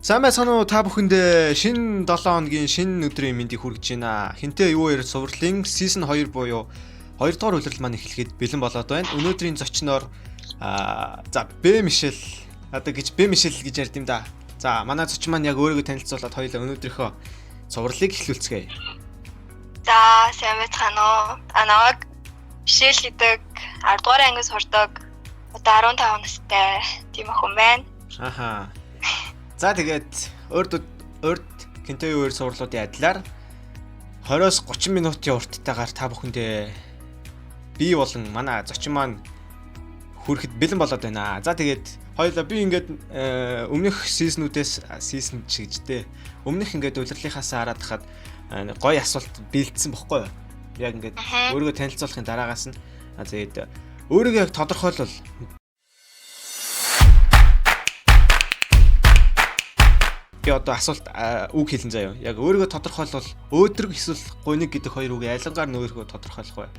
Сайн байцгаана уу та бүхэндээ шинэ 7 хоногийн шинэ өдрийн мэндийг хүргэж байна. Хинтээ юу ярь цувралын season 2 буюу 2 дугаар улирал маань эхлэхэд бэлэн болоод байна. Өнөөдрийн зочноор Б Мишель одоо гэж Б Мишель гэж ярьд юм да. За манай зочин маань яг өөрийгөө танилцуулаад хоёулаа өнөөдрийнхөө цувралыг эхлүүлцгээе. За сайн байцгаана уу. Намайг Мишель гэдэг 10 дугаар ангид сурдаг. Одоо 15 настай тийм охин байна. Аха. За тэгээд урд Хинтээ юу ярь цувралуудын адилаар 20-оос 30 минутын урттайгаар та бүхэндээ би болон манай зочин маань хүрэхэд бэлэн болоод байна. За тэгээд хоёулаа би ингээд өмнөх сизнүүдээс сизн чигжтэй. Өмнөх ингээд улирлынхаас хараад хахад гоё асуулт бэлдсэн бохгүй юу? Яг ингээд өөрийгөө танилцуулахын дараагаас нь тэгээд өөрийгөө яг тодорхойлвол би одоо асуулт үг хэлэн заяа. Яг өөрийгөө тодорхойлвол өөдрөг эсвэл гуниг гэдэг хоёр үгийг айлангаар өөрийгөө тодорхойлох бай.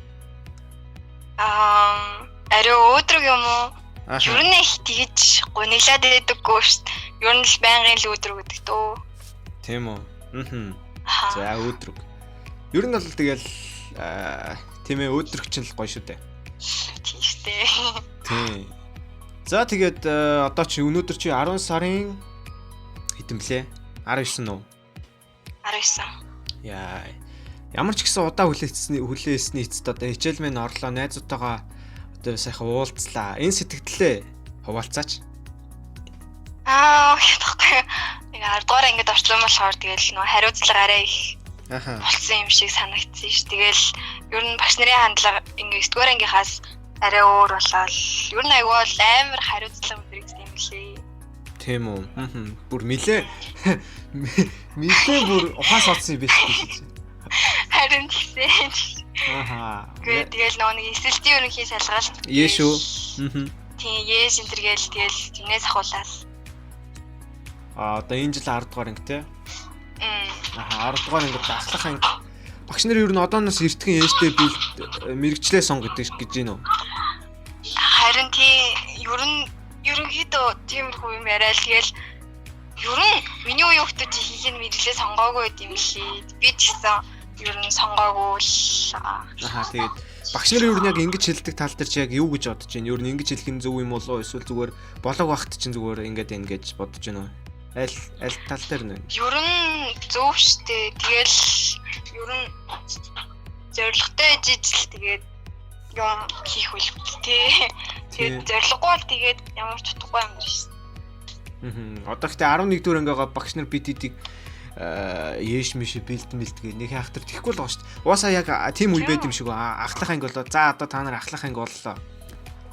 Ари өөдрөг юм уу? Ер нь их тэгж гуниглаад байдаггүй шүү дээ. Ер нь л байнгын л өөдрөг гэдэг дөө. Тийм үү? За өөдрөг. Ер нь бол тэгэл тийм ээ өөдрөг чинь л гоё шүү дээ. Тийм шүү дээ. Тийм. За тэгээд одоо чи өнөөдөр чи 10 сарын хитэмлээ 19 нуу 19. Яа. Ямар ч гэсэн удаа хүлээсний эцэд одоо хичээл мэн орлоо найзуудтайгаа одоо сайхан уулзлаа. Энэ сэтгэлдээ хуваалцаач. Яахгүй. Нэг 10 дугаар ангид орчлон болохоор тэгэл нөө хариуцлага арай их болсон юм шиг санагдсан ш. Тэгэл ер нь багш нарын хандлага ингээ 9 дугаар ангийнхаас арай өөр болоод ер нь аюул амар хариуцлага мэрэгдсэн юм лээ. Тийм үү. Бүр милээ бүр ухаас олсон юм биш үү? Харин тийм. Тэгэл нэг эсэлтийн ерөнхий шалгалт. Шүү. Тийм, энтергээл тэгэл тэрнээс ахуулаад. Одоо энэ жил 10 дугаар анги те. 10 дугаар анги ахлах анги. Багш нар ер нь одооноос эртхэн ээжтэй би мэрэгчлээ сон гэдэг гэж байна уу? Харин тийм ерөнхийдөө тиймэрхүү юм яриа л тэгэл ер нь миний үеийн хүмүүс хийх нь мэдлээ сонгоогүй байт юм лээ. Би ч гэсэн ер нь сонгоогүй л. Тэгээд багш нар ер нь яг ингэж хэлдэг тал дээр чи яг юу гэж бодож байна? Ер нь ингэж хэлэх нь зөв юм болов уу? Эсвэл зүгээр болоог багт чинь зүгээр ингэж бодож байна уу? Аль тал дээр нэ? Ер нь зөв штэ. Тэгэл ер нь зоригтой жижил тэгээд юм хийх үл тээ. Тэгээд зориггүй бол тэгээд ямар ч утгагүй юм биш. Одоо гэхдээ 11 дугаар ангигаа багш нар бидийг ээш миш бэлдгээ нэг хахтар тэхгүй л байгаа шүү дээ. Уусаа яг тийм үе байд юм шиг ахлах анги болоо. За одоо та нар ахлах анги боллоо.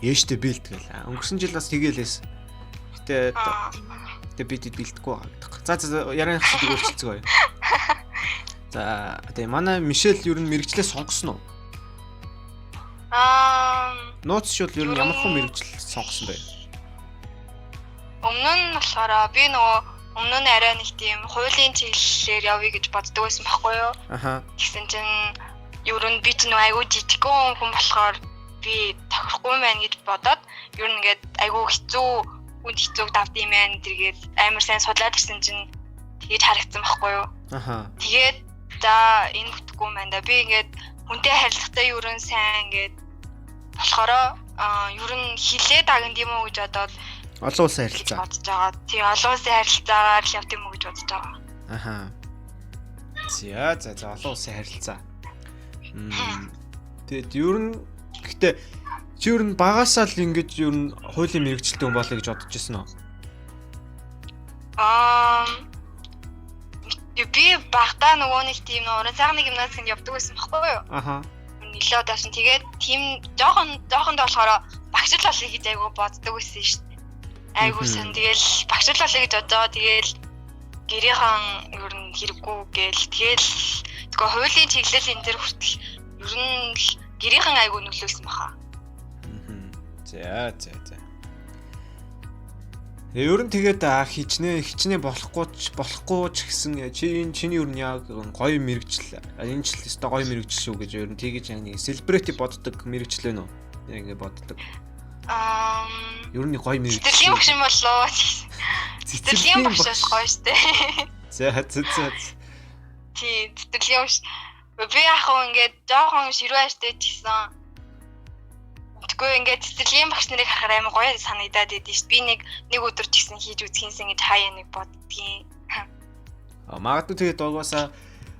Ээштэй бэлдгээл. Өнгөрсөн жил бас тэгэлээс. Гэтэ бид бэлдэхгүй байгаа гэдэг. За ярианы хэсэг өөрчлөлцгөө. За тэгээ манай Мишель ер нь мэрэгчлээ сонгосон уу? Нууц шил ер нь ямар хөө мэрэгжил сонгосон бэ? Өмнө нь болохоор би нөгөө өмнө нь арай нэг тийм хуулийн чиглэлээр явъя гэж боддог байсан байхгүй юу? Тэгсэн чинь ер нь би ч нөгөө айгүй жижигхэн хүн болохоор би тохирохгүй байна гэж бодоод ер нь ингээд айгүй хэцүүг давд юм байна. Тэргээд амар сайн судлаад ирсэн чинь тэгэж харагдсан байхгүй юу? Тэгээд за энэ бүтэхгүй юм байна да. Би ингээд хүнтэй харилцахтаа ер нь сайн ингээд болохоор ер нь хилээ дагнд юм уу гэж бодоод олон улсын харилцаа бодож байгаа. Тий, олон улсын харилцаагаар л явт юм уу гэж бодож байгаа. За олон улсын харилцаа. Тэгээд ер нь гэхдээ чи ер нь багасаа л ингэж ер нь хуулийн мэрэгчлэлтэй хүн болоё гэж бодож байсан уу? Би багтаа нөгөө нэг тийм уран сайхны гимназинд явдаг байсан байхгүй юу? Нилээ удаасан. Тэгээд тийм жоохон болохоор багшлал болъё гэж айгу боддог байсан шүү дээ. Айгу сан тэгэл багшлал болъё гэж бодоо. Тэгэл гэрийнхэн ер нь хэрэггүй гээл тэгэл тэгээ хуулийн чиглэл энэ төр хүртэл ер нь гэрийнхэн айгу нөлөөлсөн баха. За. Ер нь тэгээд хичнээн болохгүй ч гэсэн чиний ер нь яг гоё мэрэгжил энэ жил өстой гоё мэрэгжил шүү гэж ер нь тэгэж яг нэг селебрэти боддог мэрэгжил вэ нөө? Яг ингэ боддог. Ер нь гоё мэрэгчлээ. Цэцэрлэгийн багш юм болоо. Цэцэрлэгийн багшаас гоё штэ. За. Тий, цэцэрлэгийн багш. Би яг ингээд жоохон ширвэ штэ гэсэн. Тэгвэл ингээд цэцэрлэгийн багш нарыг харахаар амар гоё санагдаад идэв шүү. Би нэг өдөр ч гэсэн хийж үзхийнсэн гэж хаяа нэг боддгийн. Магадгүй тэгээд угаасаа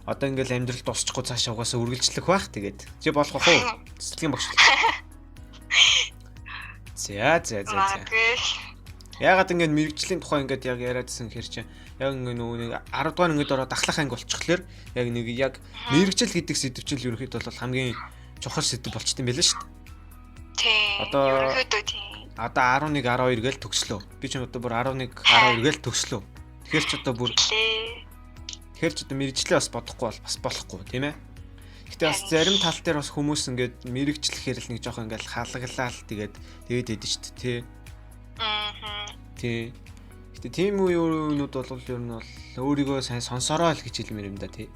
одоо ингээл амьдрал дуусчихгүй цаашаа угаасаа үргэлжлэх байх. Тэгээд чи болох уу? Цэцэрлэгийн багш. За. Яагаад ингээд мэрэгжлийн тухай ингээд яг яриадсэн хэр чи яг нөгөө нэг 10 дугаар ингээд ороод ахлах анги болчихлоор яг нэг яг мэрэгжил гэдэг сэдвчил ерөнхийдөө бол хамгийн чухал сэдв болчт юм байлаа шүү дээ. Тий. Одоо ерөнхийдөө тий. Одоо 11 12 гээл төгслөө. Би ч одоо бүр 11 12 гээл төгслөө. Тэгэхээр ч одоо бүр мэрэгжлээ бас бодохгүй бол бас болохгүй тийм ээ. Гэтэ бас зарим тал дээр бас хүмүүс ингээд мэрэгжлэхээр л нэг жоох ингээд халаглал тэгээд идэв шүү дээ тий. Тий. Гэтэ тийм үеийнүүд бол ер нь бол өөрийгөө сайн сонсороо л гэж хэлмээр юм да тий.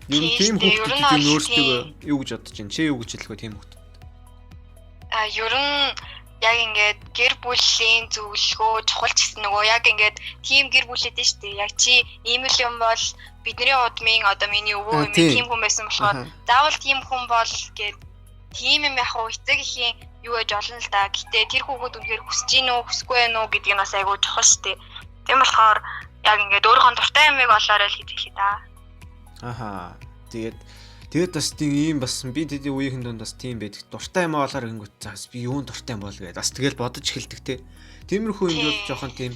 Ер нь тийм хүмүүс өөрсдөө юу гэж бодож байна? Чи юу гэж хэлэх вэ тийм хүмүүс? Ер нь яг ингээд гэр бүлийн зөвлөгөө чухал ч гэсэн нөгөө яг ингээд тим гэр бүлэдэж штэ. Яг чи ийм л юм бол бидний удмын одоо миний өвөө юм тийм хүн байсан болохоор заавал тийм хүн бол гээд тийм юм яг эцэг ихийн юу гэж олно л да. Гэтэ тэр хүүхэд үнэхээр хүсэж гин үү хүсэхгүй байх уу гэдгийг бас айгуу чухал штэ. Тийм болохоор яг ингээд өөрийнхөө дуртай юмыг олоорой л гэж хэлээ да. Тэгээд бас тийм бас би тэдний үеийн донд бас тийм байдаг. Дуртай юм олоор гингүүт заас би юунд дуртай юм бол гэдээ бас тэгэл бодож эхэлдэг те. Тиймэрхүү юм бол жоохон тийм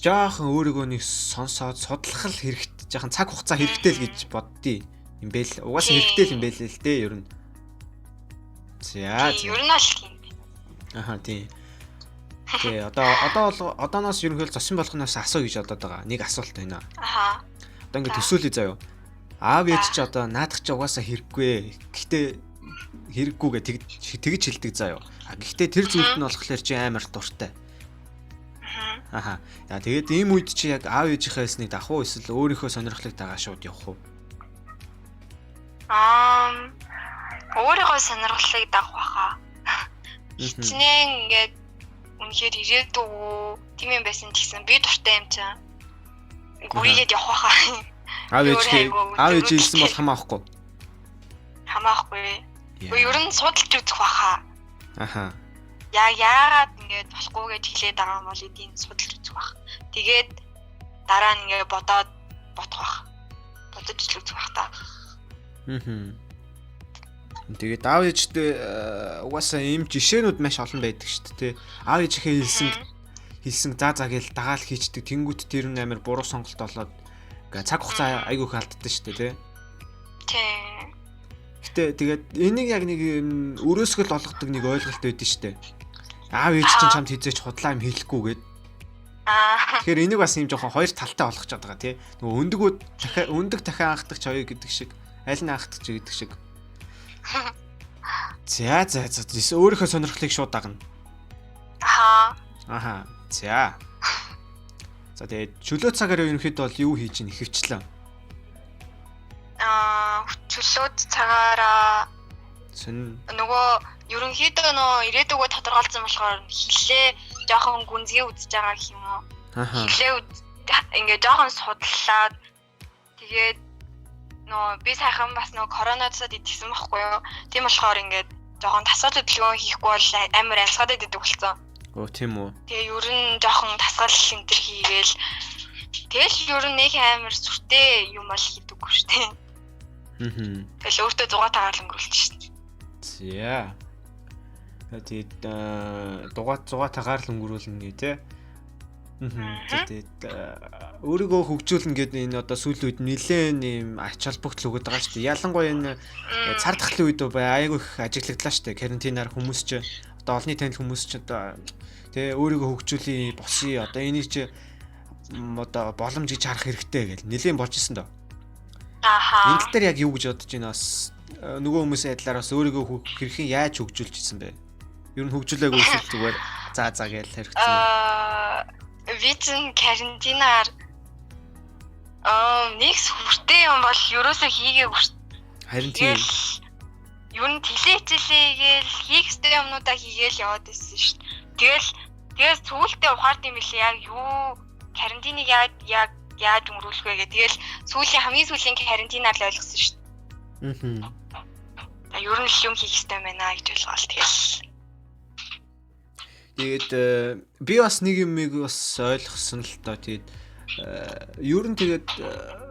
жоохон өөрийгөө нэг сонсоод судлах л хэрэгтэй. Жоохон цаг хугацаа хэрэгтэй л гэж боддii юм бэл. Угаасаа хэрэгтэй л юм бэлээ л те ер нь. За. Ер нь аль юм. Тийм. Тэгээ одооноос ерөнхийдөө зочин болгоноос асуу гэж бодоод байгаа. Нэг асуулт байна. Одоо ингэ төсөөлөе заяа. Аав ээж чи одоо наадах чи угаасаа хэрэггүй. Гэхдээ хэрэггүйгээ тэгж хэлдэг заяа. Гэхдээ тэр зүйлд нь болохоор чи амар дуртай. Яа тэгээд ийм үед чи яг аав ээжийнхээ хэлснийг дах уу эсвэл өөрийнхөө сонирхлыг дагаа шууд явах уу? Өөрийнхөө сонирхлыг дагах байхаа. Хичнээн ингээд үнэхээр ирээдүй тийм юм байсан гэсэн би дуртай юм чам. Гүрийгээд явах байхаа. Аав ээж хэлсэн бол хамаахгүй. Ер нь судалж үзэх байхаа. Яагаад ингэж болохгүй гэж хэлээд байгаа юм бол эдийн судалж үзэх байх. Тэгээд дараа нь ингэ бодож үзэх байх та. Тэгээд аав ээжтэй угаасаа ийм жишээнүүд маш олон байдаг шүү дээ. Аав ээжийнхээ хэлсэн заа гээл дагаал хийчдэг. Тэнгүүт тэр нь амар буруу сонголт болоод цаг хугацаа айгүй их алддаг шүү дээ тий. Гэтэ тэгээд энийг яг нэг өрөөсгөл олгодог нэг ойлголт байдаг шүү дээ. Аав ээж чинь чамд хизээч худлаа юм хэлэхгүй гээд. Тэгэхээр энийг бас юм жоохон хоёр талтай болгож байгаа тий. Нөгөө өндөг дахин анхдагч хоёр гэдэг шиг, аль нь анхдагч гэдэг шиг. За өөрийнхөө сонирхлыг шууд дагна. За. За тэгээд чөлөө цагаар ерөнхийдөө бол юу хийж ийн ихэвчлэн? Чөлөө цагаараа нөгөө ерөнхийдөө нөө ирээдүгөө тодорхойлсон болохоор хилээ жоохон гүнзгий үзэж байгаа гэх юм уу? Хилээ ингээ жоохон судлаад тэгээд нөө би сайхан бас нөө коронавирусад идсэн байхгүй юу? Тийм болохоор ингээд жоохон тасгал хөдөлгөөн хийхгүй бол амар амьсгаад идэв болсон. Тийм үү. Тэгээ ер нь жоохон тасгал энтер хийгээл тэгэл ер нь нэг амар сүртэй юм бол хийдэггүй шүү дээ. Тэгэл өөртөө 6 тагаар л өнгөрүүлчих шүү дээ. За. Тэгээд 6 тагаар л өнгөрүүлнэ гэ тэ. Тэгээд өөрийгөө хөгжүүлнэ гэдэг энэ одоо сүүлийн үед нэлээд юм ач холбогдол өгöd байгаа шүү дээ. Ялангуяа энэ цар тахлын үед айгүй их ажиглагдлаа шүү дээ. Карантинаар хүмүүс ч одоо олонний танил хүмүүс ч одоо тэ өөрийгөө хөгжүүлээ босъё одоо энийг чи одоо боломж гэж харах хэрэгтэй гэж нэлээд болж исэн дөө. Энэ тал дээр яг юу гэж бодож байна бас нөгөө хүмүүсийн адилаар бас өөрийгөө хэрхэн яаж хөгжүүлж ирсэн бэ? Ер нь хөгжүүлээг үүсэл зүгээр заа гэж хэрэгцсэн. Вицэн карантинаар нэг сүртэй юм бол ерөөсөө хийгээгүй шүү. Харин тийм. Ер нь тэлээчлээгээл хийх ёстой юмнуудаа хийгээл яваад байсан шүү. Тэгэл сүүлдээ ухаард юм билээ яг юу карантиныг яаж өнгөрүүлэх вэ гэх. Тэгэл хамгийн сүүлийн карантинаар л ойлгосон шүү дээ. Ер нь л юм хийх хэрэгтэй байна гэж ойлголоо. Тэгээд би бас нэг юмыг бас ойлгосон л доо. Тэгээд ер нь тэгээд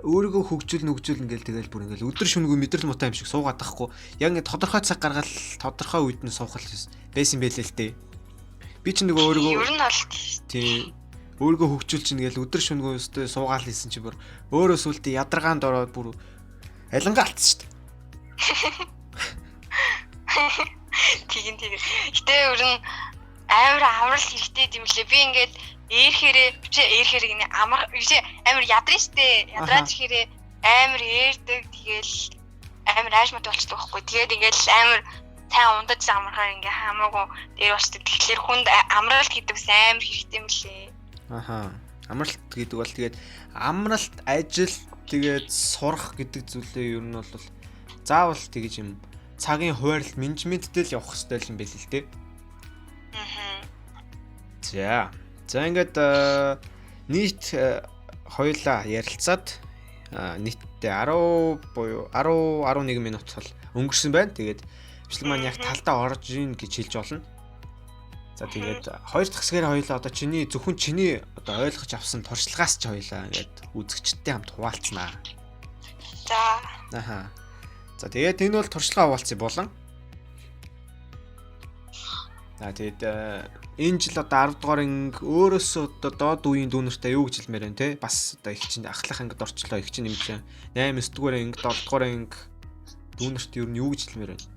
өөрийгөө хөгжүүлнэ ингээл тэгэл бүр ингээл өдөр шөнөгүй мэдрэл муутай юм шиг суугаад тахгүй. Яг ингээд тодорхой цаг гаргаад тодорхой үед нь суухал байсан байлээ л дээ. Би ч нөгөө өөрийгөө ер нь бол тий өөрийгөө хөгжүүл чинь ингээл өдөр шөнөгүй өстэй суугаал хийсэн чи бүр өөрөө сүултээ ядаргаанд ороод бүр алингаа алдсан шүү дээ. Тийм. Гэтэ ер нь амар аврал хэрэгтэй юм лээ. Би ингээд ээрхээр гинэ амар ядрын штэ. Ядраач хэрэг амар ээрдэг. Тэгэл амар аашмат болчихдог байхгүй. Тэгээд ингээд амар сайн ундаж амархаар ингээ хамаагүй дээр болчихдог. Тэгэхээр хүнд амралт гэдэг бас амар хэрэгтэй юм лээ. Амралт гэдэг бол тэгээд амралт ажил тэгээд сурах гэдэг зүйлээ ер нь бол заавал тэгж юм цагийн хуваарлт менежменттэй л явах хэрэгтэй юм байл л дээ. За ингээд нийт хоёулаа ярилцаад нийтдээ 10 буюу 10-11 минут бол өнгөрсөн байна. Тэгээд бичлэг маань яг талдаа орж ийн гэж хэлж болно. За тэгээд хоёр дахь хэсгээр хоёулаа одоо зөвхөн чиний одоо ойлгож авсан туршлагаас ч хоёулаа ингээд үзэгчдтэй хамт хуваалцнаа. За. За тэгээд энэ бол туршлага хуваалцсан болон. За тэгээд энэ жил одоо 10 дугаар анги өөрөөсөө одоо доод үеийн дүүнэртэй юу гэж хэлмээр байна те? Бас одоо их чинь ахлах ангид орчлоо, их чинь нэмж 8 9 дугаар анги 7 дугаар анги дүүнэрт юу гэж хэлмээр байна?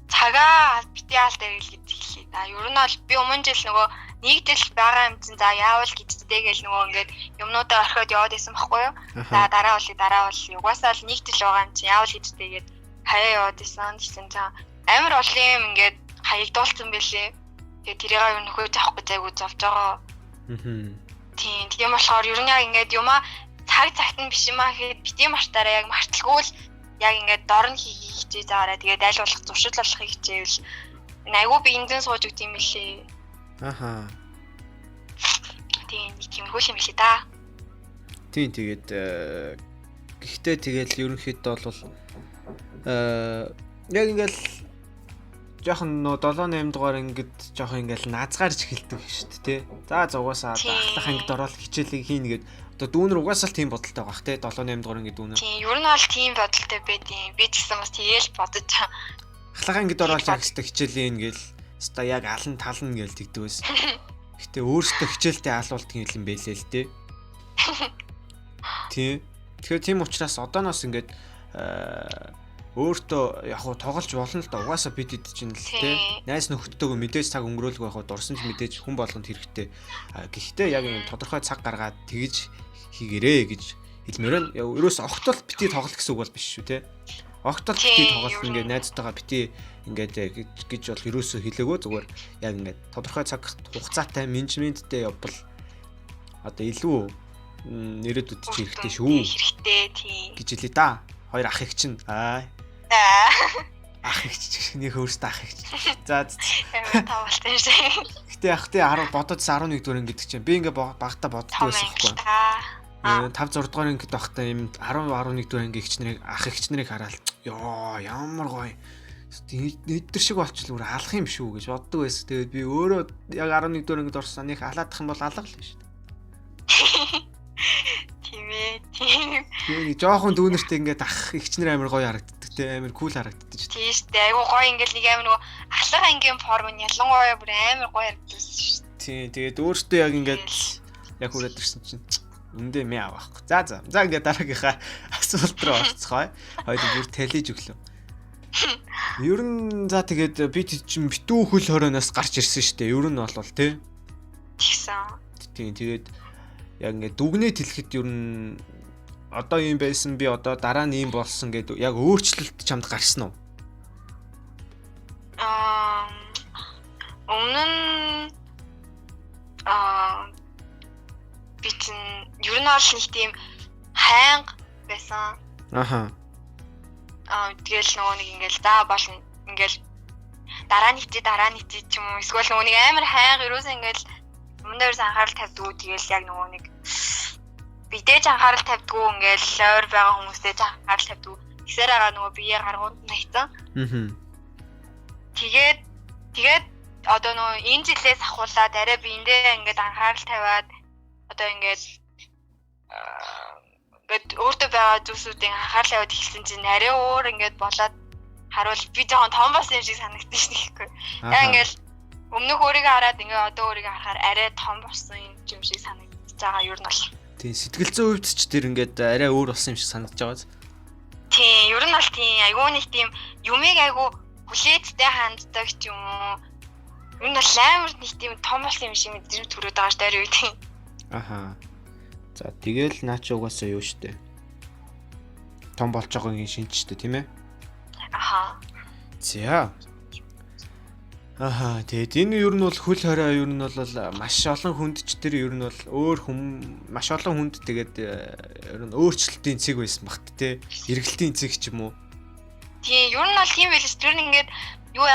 Цагаа бити алт ярил гэж хэлээ. Ер нь бол би өмнө жил нөгөө нэгдэл байгаа юм чинь за яавал гэдтэй гэл нөгөө ингээд юмнуудаа орхиод яваад исэн баггүй юу? За дараа бол угаасаа л нэгдэл байгаа юм чинь яавал гэдтэй гээд хаяа яваад исэн. Тэгсэн чинь амар олон юм ингээд хаягдуулсан байлээ. Тэгээд тэрийг юу нөхөж авахгүй зайгүй зовж байгаа. Тийм болохоор ер нь яг ингээд юмаа цагт нь биш юм аа гэхэд бити мартаараа яг марталгүй л яг ингээд дорн хийх хичээ заараа тэгээд аль болох зуршил болохыг хичээвэл айгуу би эндэн сууж өгд юм билээ. Тийм хөл юм билээ да. Тийм тэгээд гэхдээ тэгэл ерөнхийдөө бол яг ингээл жоохон нөө 7 8 дугаар ингээд жоохон ингээл наазгаарч эхэлдэг шүү дээ тий. За угаасаа ахлах ангид ороод хичээлийг хийнэ гээд одоо дүүнэр угаасаа л тийм бодолтой байх тий 7 8 дугаар анги дүүнэр. Тийм ер нь бол тийм бодолтой байдیں۔ Би ч гэсэн бас тэгээл бодож ахлах ангид ороод яг хэвээр хичээлийн ингээл хэвээр яг алан тална гээл тэгдэг байсан. Гэтэ өөрөөсөө хичээлтэй аалуулдаг юм байлээ л дээ. Тий. Тэгэхээр тийм учраас одооноос ингээд өөртөө яг хуу тоглож болно л да угаасаа бид хэд чинь л тий найз нөхдөдөө мэдээж цаг өнгөрөөлгүй яг хуу дурсан ч мэдээж хүн болгонд хэрэгтэй. Гэхдээ яг юм тодорхой цаг гаргаад тэгж хийгэрээ гэж хэлмээр нь ерөөс огтол бити тоглох гэсэн үг бол биш шүү тий. Огтол бити тоглох ингээд найзтайгаа бити ингээд гэж бол ерөөсөө хэлээгөө зүгээр яг ингээд тодорхой цаг хугацаатай менежменттэй явбал одоо илүү нэрэд үтчих хэрэгтэй шүү. Хэрэгтэй тий гэж хэлээ да. Хоёр ах их чинь ах их чинь өөртөө ах их чинь. За тавалтай шээ. Гэтэ яг тэ 10 бодоодсан 11 дугаар ингээд чинь би ингээд багтаа боддог байсан байхгүй. 5 6 дугаар ингээд багтаа юм 10 11 дугаар ингээд ихчнэрийг ах ихчнэрийг хараад ёо ямар гоё нэдэр шиг болчихлоо алах юм шүү гэж боддог байсан. Тэгээд би өөрөө яг 11 дугаар ингээд орсон нэг алаадах юм бол алгалаа шүү дээ. Тийм. Жоохон дүүнэртэй ингээд ах ихчнэр амар гоё харагддаг те амар кул харагддаг шүү дээ. Тийм шүү дээ. Айгу гоё ингээл нэг амар нөгөө ахлах ангийн форм нь ялангуяа бүр амар гоё харагддаг шүү дээ. Тийм. Тэгээд өөртөө яг ингээд яг хүрээд ирсэн чинь үндэ мэ авахгүй. За ингээд дараагийнхаа асуулт руу орцгоё. Хоёул бүр талиж өглөө. Ер нь за тэгээд би чинь битүү хөл хорооноос гарч ирсэн шүү дээ. Ер нь бол те. Тэгсэн. Тийм. Тэгээд яг ингээд дүгнээд хэлэхэд ер нь одоо юм байсан би одоо дараа нь юм болсон гэдэг яг өөрчлөлт чамд гарсан уу? Өмнө нь би чинь ер нь бол нэг тийм хайнга байсан. Тэгэл тэгэл нөгөө нэг ингээл за болно ингээл дараа нь ч юм уу эсвэл нөгөө нэг амар хайг ерөөсөө ингээл өмнөөс анхаарал тавьдгүй тэгэл яг нөгөө нэг бидээж анхаарал тавьдгүй ингээл ойр байгаа хүмүүстээ анхаарал тавьдгүй тэгсээр байгаа нөгөө бие гаргууд нэгсэн. Тэгээд одоо нөгөө энэ жилээс ахуулаад арай биендээ ингээд анхаарал тавиад одоо ингээд өөртөө байгаа зүйлсүүдийн анхаарал тавиад эхэлсэн чинь арай өөр ингээд болоод харуул би жоохон том болсон юм шиг санагдсан шүү дээ. Яг ингээд өмнөх өөрийгөө хараад ингээд одоо өөрийгөө харахаар арай том болсон юм шиг санагдаж байгаа юу нь бол. Тийм сэтгэл зүйн хувьд ч тэр ингээд арай өөр болсон юм шиг санагдаж байгаа. Тийм ер нь бол тийм айгүй нэг тийм юмыг айгүй хүлээцтэй ханддаг ч юм уу. Ер нь бол амар нэг тийм том болсон юм шиг мэдрэмж төрөөд байгаа ш дээр үү тийм. Аха. За тэгэл наач угаасаа юу штэ. Том болж байгаагийн шинжтэй тийм ээ. Аха. За. Аха, тэгээд энэ ер нь бол хөл хорой ер нь бол маш олон хүнд ч тэр ер нь бол өөр маш олон хүнд тэгээд ер нь өөрчлөлтийн цэг байсан багт те. Эргэлтийн цэг ч юм уу. Тийм, ер нь бол тийм байлс тэр нь ингээд юу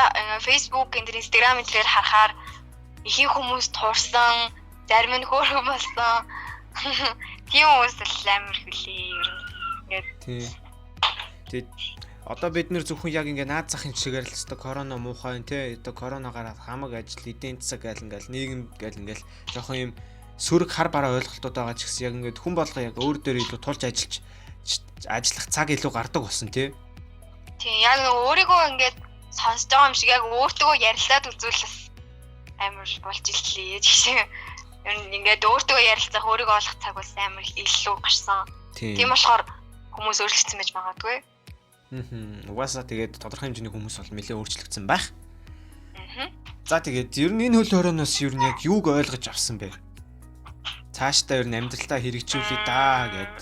Facebook, Instagram дээр харахаар ихэнх хүмүүс туурсан, зарим нь хөөрхөн болсон. Тийм хүмүүс л амар хөлий ер нь ингээд. Тийм. Тэгээд одоо бид нэр зөвхөн яг ингээ наад захын чигээр л өстой корона муухай те одоо корона гараад хамаг ажил эдийн засаг гэл ингээл нийгэм гэл ингээл жоохон юм сөрөг хар бараа ойлголтууд байгаа ч гэсэн яг ингээд хүн болго яг өөр дээр илүү тулж ажиллах цаг илүү гардаг болсон те. Тийм яг өөрийгөө ингээд сонсож байгаа юм шиг яг өөртөө ярилцаад үзүүлэх амар болж ирлээ жишээ. Ер нь ингээд өөртөө ярилцах өөрийгөө олох цаг бас амар илүү гарсан. Тийм болохоор хүмүүс өөрчлөгдсөн байж магадгүй. Угаасаа тэгээд тодорхой хэмжээний хүмүүс бол нэлээд өөрчлөгдсөн байх. За тэгээд ер нь энэ хөл хорооноос ер нь яг юуг ойлгож авсан бэ? Цаашдаа ер нь амьдралтаа хэрэгжүүлээ даа гэд.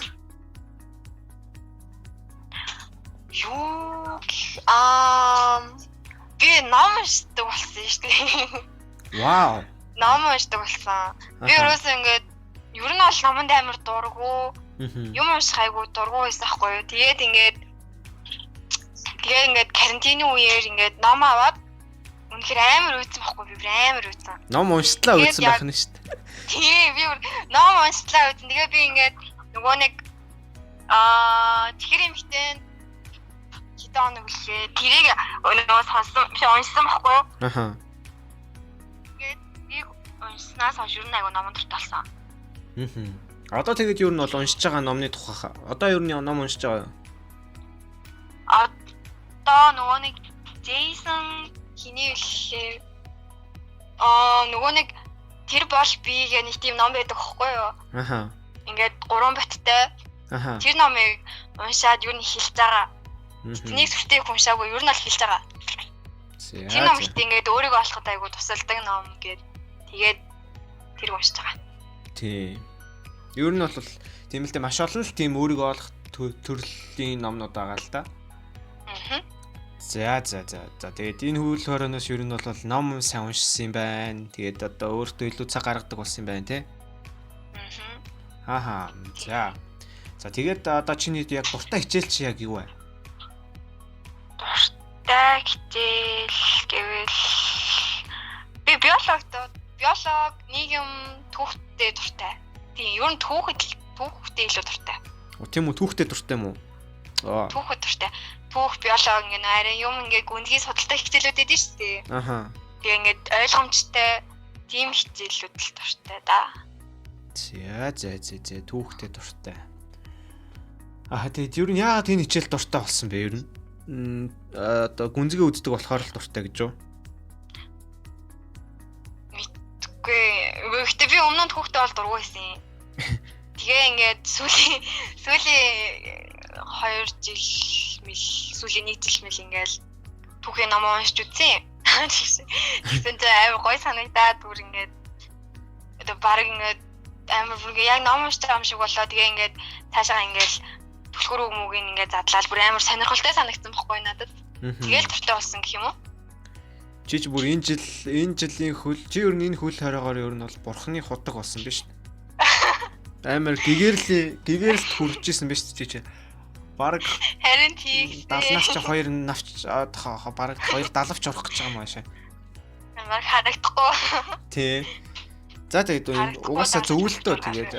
Юу би ном уншдаг болсон шүү дээ. Вау. Ном уншдаг болсон. Би ерөөсөө ингээд ер нь бол номонд амар дургу. Юм унших айгу дургу байсан хгүй юу. Тэгээд ингээд карантины үеэр ингээд ном аваад үнэхээр амар үйсэн байхгүй би амар үйсэн. Ном унштлаа үйсэн байх нь шүү дээ. Тийм би ном унштлаа үйсэн. Тэгээд би ингээд нөгөө нэг тэгэхээр юм хитэн хитэн оног үлээ. Тэрийг нөгөө сонсон би уншсан байхгүй юу? Аха. Тэгээд би уншснаас хойш ер нь айгу номон дуртай болсон. Одоо тэгээд ер нь бол уншиж байгаа номны тухай. Одоо ер нь ном уншиж байгаа юу? Одоо нөгөө нэг Джейсон хиний үлээ. Нөгөө нэг тэр бол би гэх нэг тийм ном байдаг хөхгүй юу? Аха. Ингээд 3 баттай. Аха. Тэр номыг уншаад юу н хэлж байгаа. Нэг сүртийг уншаагүй юу н л хэлж байгаа. Тэр ном ихтэй ингээд өөрийгөө олоход айгу тусалдаг ном гээд тэгээд тэр уншиж байгаа. Тийм. Ер нь бол тийм л дээ маш олон л тийм өөрийгөө олох төрлийн номнууд байгаа л да. За тэгээд энэ хөл хорооноос ер нь бол ном сайн уншсан юм байна. Тэгээд одоо өөртөө илүү цаг гаргадаг болсон юм байна те. Аха. За тэгээд одоо чиний яг дуртай хичээл чи яг юу вэ? Дуртай хичээл гэвэл би биолог нийгэм түүхтэй дуртай. Тийм ер нь түүхтэй илүү дуртай. Тийм үү түүхтэй дуртай юм уу? Түүхэд дуртай. Түүх биолог ингээ арай юм ингээ гүнзгий судалтай хичээлүүд эдэн шүү дээ. Аха. Тэгээ ингээ ойлгомжтой тийм хичээлүүд л дуртай да. За түүхтэй дуртай. Тэгээд ер нь яагаад энэ хичээл дуртай болсон бэ ер нь? Одоо гүнзгий үздэг болохоор л дуртай гэж юу? Мэдгүй. Гэхдээ би өмнө нь түүхтэй бол дургүй байсан. Тэгээ ингээд сүүлийн 2 жил сүүлийн 1 жил мэл ингээл түүхийн ном уншиж үзсэн. Тэгсэн чинь амар гоё санагдаад бүр ингээд одоо баг ингээд амар бүр яг ном уншдаг юм шиг болоо. Тэгээ ингээд цаашаа ингээд түлхүүр өгмөгийг ингээд задлаад бүр амар сонирхолтой санагдсан бохгүй надад. Тэгээл дуртай болсон гэх юм уу? Чи ч бүр энэ жилийн хөл чи ер нь энэ хөл хоройгоор ер нь бол бурхны худаг болсон биз шүү дээ. Амар гэгэрл хүрчихсэн биз чи. Бараг Харин тийгтэй. 70 нас ч 2 навч бараг 2 70 ч орох гэж байгаа юм аашаа. Намайг харагдахгүй. Тий. За тэгээд угаасаа зөвлөлтөө тэгээд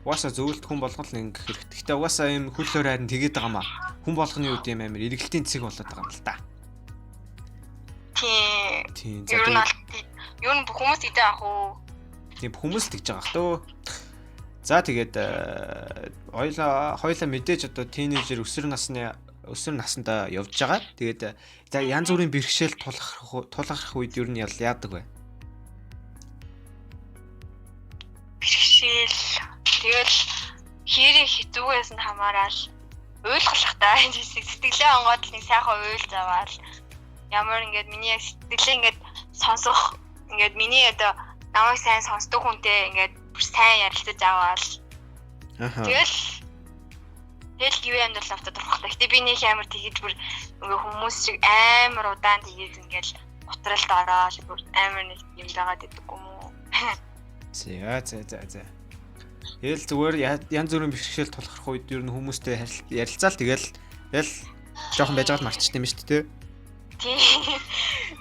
угаасаа зөвлөлт хүн болгол ингэх хэрэгтэй. Гэхдээ угаасаа ийм хүлээр харин тэгээд байгаа маа. Хүн болгоны үед юм амар эргэлтийн цэг болоод байгаа юм л та. Тийм. Юу н хүмүүс идэ ах уу? Тийм хүмүүс тэгж байгаа ах төө. За тэгээд хоёлаа мэдээж одоо тийнейжер өсвөр насндаа явж байгаа. Тэгээд за янз бүрийн бэрхшээл тулгарх үед юу нь яадаг вэ? Бэрхшээл тэгэл хэрэг хитүүгээс нь хамаарал ойлгох та сэтгэлээ онгоод нэг сайхан уйлж аваад ямар ингээд миний сэтгэлээ ингээд сонсох ингээд миний одоо намайг сайн сонсдог хүнтэй ингээд бүр сайн ярилцаж аваад тэгэл юу амьдрал автод орох. Гэтэ би нэг амар тэгэж бүр ингээ хүмүүс шиг амар удаан тэгэж ингээл утралд ороод бүр амар нэг юм дагаад идэх юм уу. За. Тэгэл зүгээр янз бүрийн бэрхшээл тулгарх үед ер нь хүмүүстэй ярилцаал тэгэл жоохон байж байгаад марччихсан юм шүү дээ. Тийм.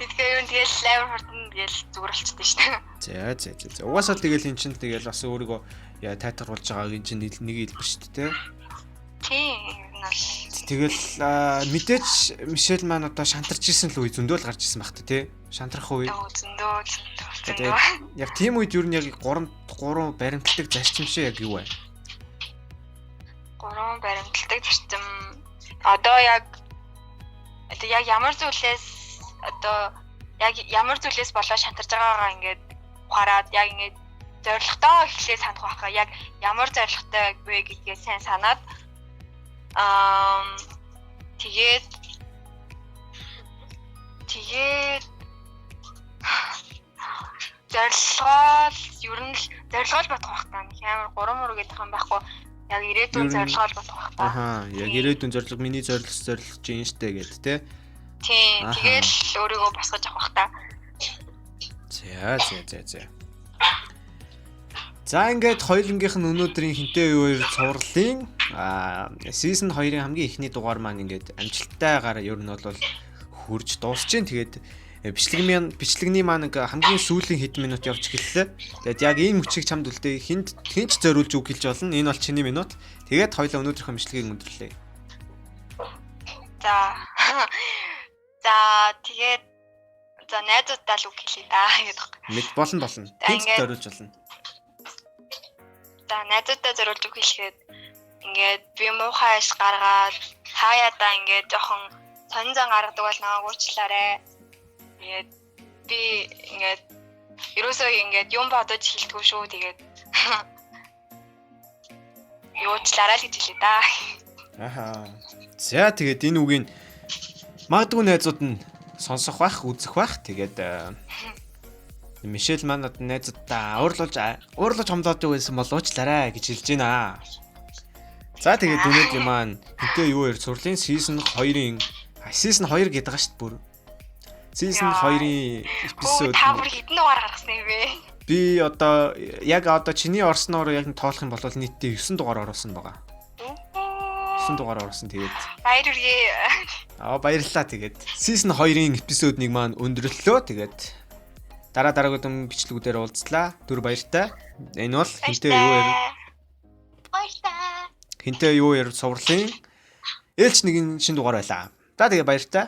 Тэгэхээр юу тэгэл лайв хурдан тэгэл зүгээр болчихсон шүү дээ. За. Угаасаа тэгэл эн чинь тэгэл бас өөрийгөө тайтгаруулж байгааг эн чинь нэг хэлбэр шүү дээ. Тийм. Тэгэл мэдээж Мишель маань одоо шантарч исэн л үе зөндөөл гарч исэн багт тий. Шантрах үе. Зөндөө. Яг тийм үед ер нь яг 3 баримтлагдаг зарчим шиг яг юу вэ? 3 баримтлагдаг зарчим. Одоо яг ямар зүйлээс болоо шантарч байгаагаа ингээд ухаарад яг ингээд зоригтой эхлээ санах байхаа яг ямар зоригтой вэ гэдгээ сайн санаад тэгээд зорилгоо ер нь зорилгоо бодох байх таа. Амар 3 гэдэг юм байхгүй. Яг ирээдүйн зорилгоо бодох байх таа. Яг ирээдүйн зорилго миний зорилж юм штэ гэд тэ. Тийм. Тэгэл өөрийгөө босгож авах байх таа. За. За ингээд хоёулынгийнх нь өнөөдрийн хинтээ үеэр цувралын season 2-ын хамгийн ихний дугаар маань ингээд амжилттайгаар ер нь бол хурж дуусж гин. Тэгээд бичлэгний маань хамгийн сүүлийн хэдэн минут явж гэллээ. Тэгээд яг ийм хүчийг чамд үлдээ хинч зориулж үг хэлж болно. Энэ бол чиний минут. Тэгээд хоёулаа өнөөдрийнхөө бичлэгийг өндөрлөө. Тэгээд найзуудаа л үг хэлээ да гэдэг. Мэд болно. Хинч зориулж болно. За найзуудаа зориулж үг хэлэхэд ингээд би муухай иш гаргаад хаяадаа ингээд жоохон сонин зан гаргадаг бол намайг уучлаарай. Тэгээд би ингээд ерөөсөө ингээд юм бодож хэлдэггүй шүү. Тэгээд уучлаарай л гэж хэлээ да. За тэгээд энэ үгийг магадгүй найзууд нь сонсох байх, үзэх байх. Тэгээд Мишель маань найзуудаа уурлаж хомдоод байсан бол уучлаарай гэж хэлж байна. За тэгээд өнөөдөр маань хинтээ юу сурлын season 2-ын season 2 гэдэг байгаа шүү дээ бүр. Season 2-ын эпизод та бүр хэдэн дугаар гаргасан юм бэ? Би одоо чиний орсноор яг тоолох юм бол нийтдээ 9 дугаар оруулсан байгаа. 9 дугаар оруулсан тэгээд. Баяр хүргэе. Баярлалаа тэгээд. Season 2-ын эпизодыг маань өндөрлөө тэгээд дараагийн бичлэгүүдээр уулзлаа. Түр баяртай. Энэ бол хинтээ юу сурлын ээлж нэгэн шин дугаар байлаа. За тэгээ баяртай.